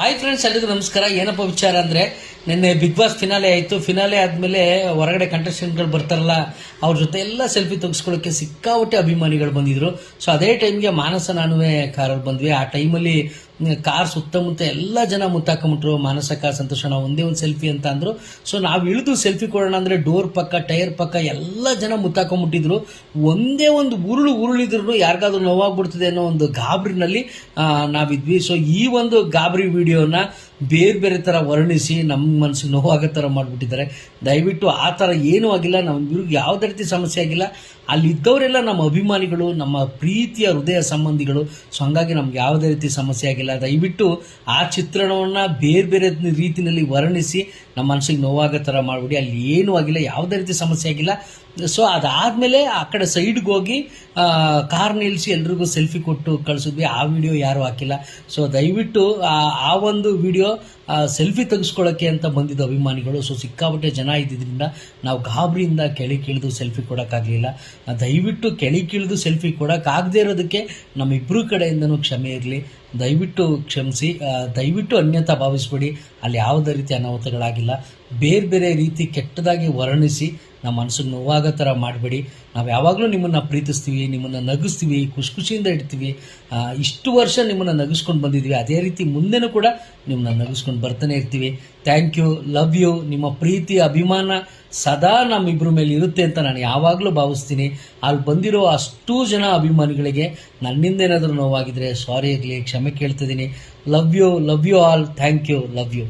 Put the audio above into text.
Hi friends, ಎಲ್ರಿಗೂ ನಮಸ್ಕಾರ. ಏನಪ್ಪ ವಿಚಾರ ಅಂದರೆ, ನಿನ್ನೆ ಬಿಗ್ ಬಾಸ್ ಫಿನಾಲೆ ಆಯಿತು. ಫಿನಾಲೆ ಆದಮೇಲೆ ಹೊರಗಡೆ ಕಂಟೆಸ್ಟೆಂಟ್ಗಳು ಬರ್ತಾರಲ್ಲ, ಅವ್ರ ಜೊತೆ ಎಲ್ಲ ಸೆಲ್ಫಿ ತೆಗೆಸ್ಕೊಳ್ಳೋಕ್ಕೆ ಸಿಕ್ಕಾಪಟ್ಟೆ ಅಭಿಮಾನಿಗಳು ಬಂದಿದ್ರು. ಸೊ ಅದೇ ಟೈಮ್ಗೆ ಮಾನಸ ನಾನುವೆ ಕಾರಲ್ಲಿ ಬಂದ್ವಿ. ಆ ಟೈಮಲ್ಲಿ ಕಾರ್ ಸುತ್ತಮುತ್ತ ಎಲ್ಲ ಜನ ಮುತ್ತಾಕೊಂಬಿಟ್ರು. ಮಾನಸಕ ಸಂತೋಷಣ ಒಂದೇ ಒಂದು ಸೆಲ್ಫಿ ಅಂತ ಅಂದರು. ಸೊ ನಾವು ಇಳಿದು ಸೆಲ್ಫಿ ಕೊಡೋಣ ಅಂದರೆ ಡೋರ್ ಪಕ್ಕ, ಟೈರ್ ಪಕ್ಕ ಎಲ್ಲ ಜನ ಮುತ್ತಾಕೊಂಬಿಟ್ಟಿದ್ರು. ಒಂದೇ ಒಂದು ಉರುಳಿದ್ರು ಯಾರಿಗಾದ್ರೂ ನೋವಾಗ್ಬಿಡ್ತದೆ ಅನ್ನೋ ಒಂದು ಗಾಬರಿನಲ್ಲಿ ನಾವಿದ್ವಿ. ಸೊ ಈ ಒಂದು ಗಾಬರಿ ವಿಡಿಯೋನ ಬೇರೆ ಬೇರೆ ಥರ ವರ್ಣಿಸಿ ನಮ್ಮ ಮನಸ್ಸಿಗೆ ನೋವಾಗೋ ಥರ ಮಾಡಿಬಿಟ್ಟಿದ್ದಾರೆ. ದಯವಿಟ್ಟು ಆ ಥರ ಏನೂ ಆಗಿಲ್ಲ. ನಮ್ಗೆ ಯಾವುದೇ ರೀತಿ ಸಮಸ್ಯೆ ಆಗಿಲ್ಲ. ಅಲ್ಲಿದ್ದವರೆಲ್ಲ ನಮ್ಮ ಅಭಿಮಾನಿಗಳು, ನಮ್ಮ ಪ್ರೀತಿಯ ಹೃದಯ ಸಂಬಂಧಿಗಳು. ಸೊ ಹಂಗಾಗಿ ನಮ್ಗೆ ಯಾವುದೇ ರೀತಿ ಸಮಸ್ಯೆ ಆಗಿಲ್ಲ. ದಯವಿಟ್ಟು ಆ ಚಿತ್ರಣವನ್ನು ಬೇರೆ ಬೇರೆ ರೀತಿಯಲ್ಲಿ ವರ್ಣಿಸಿ ನಮ್ಮ ಮನಸ್ಸಿಗೆ ನೋವಾಗೋ ಥರ ಮಾಡಿಬಿಡಿ. ಅಲ್ಲಿ ಏನೂ ಆಗಿಲ್ಲ, ಯಾವುದೇ ರೀತಿ ಸಮಸ್ಯೆ ಆಗಿಲ್ಲ. ಸೊ ಅದಾದಮೇಲೆ ಆ ಕಡೆ ಸೈಡ್ಗೆ ಹೋಗಿ ಕಾರ್ ನಿಲ್ಲಿಸಿ ಎಲ್ರಿಗೂ ಸೆಲ್ಫಿ ಕೊಟ್ಟು ಕಳಿಸಿದ್ವಿ. ಆ ವಿಡಿಯೋ ಯಾರೂ ಹಾಕಿಲ್ಲ. ಸೊ ದಯವಿಟ್ಟು ಆ ಒಂದು ವಿಡಿಯೋ ಸೆಲ್ಫಿ ತೆಗೆಸ್ಕೊಳ್ಳೋಕ್ಕೆ ಅಂತ ಬಂದಿದ್ದು ಅಭಿಮಾನಿಗಳು. ಸೊ ಸಿಕ್ಕಾಪಟ್ಟೆ ಜನ ಇದ್ದಿದ್ದರಿಂದ ನಾವು ಗಾಬರಿಯಿಂದ ಕೆಳಗಿಳಿದು ಸೆಲ್ಫಿ ಕೊಡೋಕ್ಕಾಗಲಿಲ್ಲ. ದಯವಿಟ್ಟು ಕೆಳಗಿಳಿದು ಸೆಲ್ಫಿ ಕೊಡೋಕ್ಕಾಗದೇ ಇರೋದಕ್ಕೆ ನಮ್ಮಿಬ್ಬರ ಕಡೆಯಿಂದನೂ ಕ್ಷಮೆ ಇರಲಿ. ದಯವಿಟ್ಟು ಕ್ಷಮಿಸಿ. ದಯವಿಟ್ಟು ಅನ್ಯತಾ ಭಾವಿಸ್ಬೇಡಿ. ಅಲ್ಲಿ ಯಾವುದೇ ರೀತಿ ಅನಾಹುತಗಳಾಗಿಲ್ಲ. ಬೇರೆ ಬೇರೆ ರೀತಿ ಕೆಟ್ಟದಾಗಿ ವರ್ಣಿಸಿ ನಮ್ಮ ಮನಸ್ಸಿಗೆ ನೋವಾಗೋ ಥರ ಮಾಡಬೇಡಿ. ನಾವು ಯಾವಾಗಲೂ ನಿಮ್ಮನ್ನು ಪ್ರೀತಿಸ್ತೀವಿ, ನಿಮ್ಮನ್ನು ನಗಿಸ್ತೀವಿ, ಖುಷಿಯಿಂದ ಇಡ್ತೀವಿ. ಇಷ್ಟು ವರ್ಷ ನಿಮ್ಮನ್ನು ನಗಿಸ್ಕೊಂಡು ಬಂದಿದ್ವಿ. ಅದೇ ರೀತಿ ಮುಂದೆನೂ ಕೂಡ ನಿಮ್ಮನ್ನ ನಗಿಸ್ಕೊಂಡು ಬರ್ತಾನೆ ಇರ್ತೀವಿ. Thank you, love you. ನಿಮ್ಮ ಪ್ರೀತಿ, ಅಭಿಮಾನ ಸದಾ ನಮ್ಮಿಬ್ಬರ ಮೇಲೆ ಇರುತ್ತೆ ಅಂತ ನಾನು ಯಾವಾಗಲೂ ಭಾವಿಸ್ತೀನಿ. ಅಲ್ಲಿ ಬಂದಿರೋ ಅಷ್ಟೂ ಜನ ಅಭಿಮಾನಿಗಳಿಗೆ ನನ್ನಿಂದ ಏನಾದರೂ ನೋವಾಗಿದ್ರೆ ಸಾರಿ ಇರಲಿ, ಕ್ಷಮೆ ಕೇಳ್ತಿದ್ದೀನಿ. Love you all. Thank you, love you.